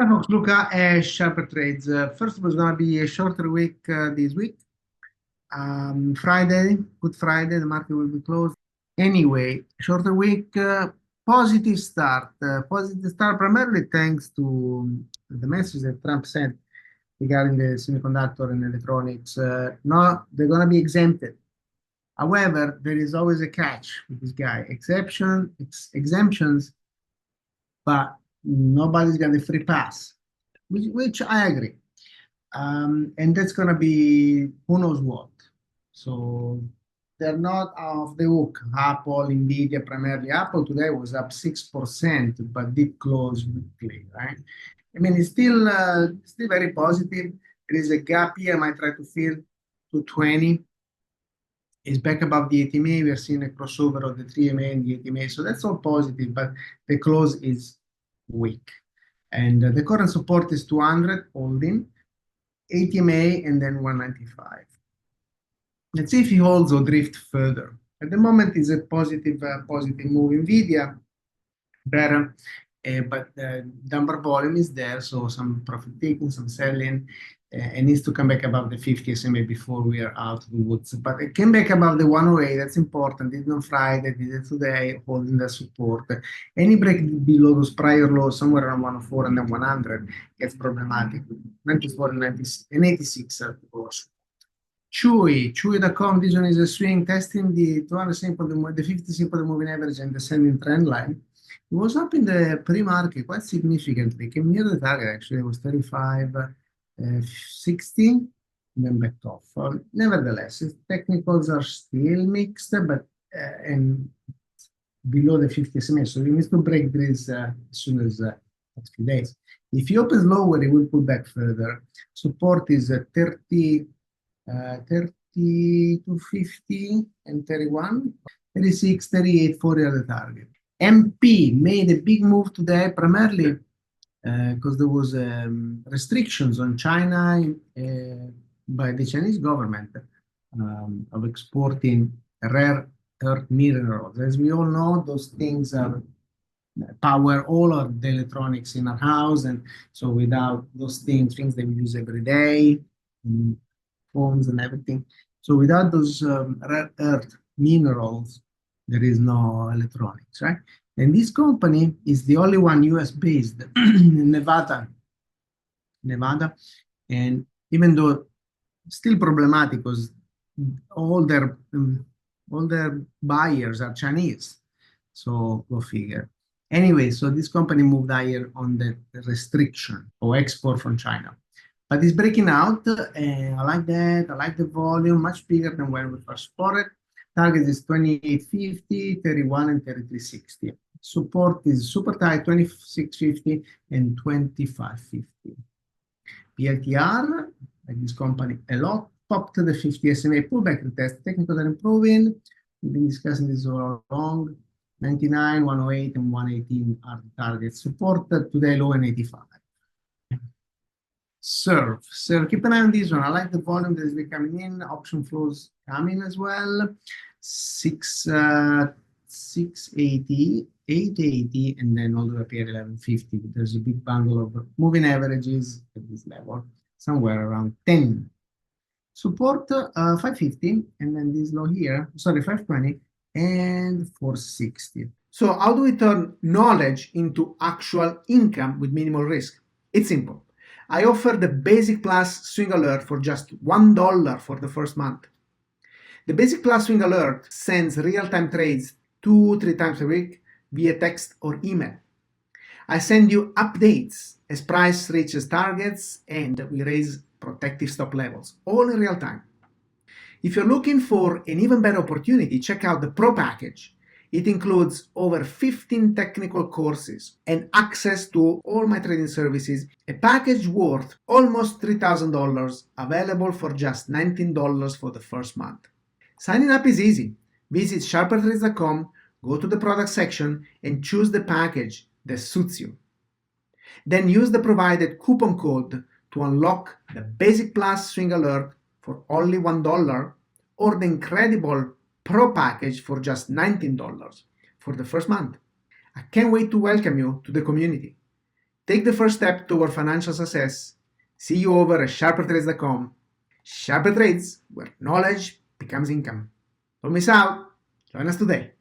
Hi folks, Luca at SharperTrades. First of all, it's going to be a shorter week this week. Friday, Good Friday, the market will be closed. Anyway, shorter week, positive start. Positive start primarily thanks to the message that Trump sent regarding the semiconductor and electronics. No, they're going to be exempted. However, there is always a catch with this guy. Exemptions, but nobody's got a free pass, which I agree. And that's going to be who knows what. So they're not off the hook. Apple, Nvidia, primarily. Apple today was up 6%, but did close weekly, right? I mean, it's still very positive. There is a gap here. I might try to fill to 20. It's back above the 80MA. We are seeing a crossover of the 3MA and the 80MA. So that's all positive, but the close is weak. And the current support is 200 holding, 80MA, and then 195. Let's see if he holds or drift further. At the moment, it's a positive move. Nvidia better, but the number volume is there, so some profit taking, some selling, and needs to come back above the 50 SMA before we are out of the woods. But it came back above the 108. That's important. Did it on Friday, did it today, holding the support. Any break below those prior lows, somewhere around 104 and then 100, gets problematic. 94 and 96 and 86 are the course. CHWY.com, this one is a swing testing the 200 simple, the 50 simple moving average and descending trend line. It was up in the pre-market quite significantly. Came near the target actually. It was 35, 60, and then backed off. Nevertheless, technicals are still mixed, but and below the 50 SMA. So we need to break this as soon as next few days. If he opens lower, it will pull back further. Support is 30 to 50 and 31, 36, 38, 40 are the target. MP made a big move today, primarily because there was restrictions on China by the Chinese government of exporting rare earth minerals. As we all know, those things are power all of the electronics in our house, and so without those things that we use every day, phones and everything. So without those rare earth minerals, there is no electronics, right? And this company is the only one US-based in Nevada. And even though still problematic because all their buyers are Chinese. So go figure. Anyway, so this company moved higher on the restriction of export from China. But it's breaking out, and I like that. I like the volume, much bigger than when we first spotted. Target is 2850, 31, and 3360. Support is super tight, 2650 and 2550. PLTR, like this company, a lot, top to the 50 SMA, pullback retest. Technicals are improving. We've been discussing this all along. 99, 108, and 118 are the targets. Support today low and 85. SERV, keep an eye on this one. I like the volume that is coming in. Option flows coming as well. 680, 880, and then all the way up here 1150. There's a big bundle of moving averages at this level, somewhere around 10. Support 550, and then this low here, sorry, 520 and 460. So how do we turn knowledge into actual income with minimal risk? It's simple. I offer the Basic Plus Swing Alert for just $1 for the first month. The Basic Plus Swing Alert sends real-time trades 2-3 times a week via text or email. I send you updates as price reaches targets and we raise protective stop levels, all in real time. If you're looking for an even better opportunity, check out the Pro package. It includes over 15 technical courses and access to all my trading services, a package worth almost $3,000 available for just $19 for the first month. Signing up is easy. Visit SharperTrades.com, go to the product section and choose the package that suits you. Then use the provided coupon code to unlock the Basic Plus Swing Alert for only $1 or the incredible Pro package for just $19 for the first month. I can't wait to welcome you to the community. Take the first step toward financial success. See you over at SharperTrades.com. Sharper Trades, where knowledge becomes income. Don't miss out. Join us today.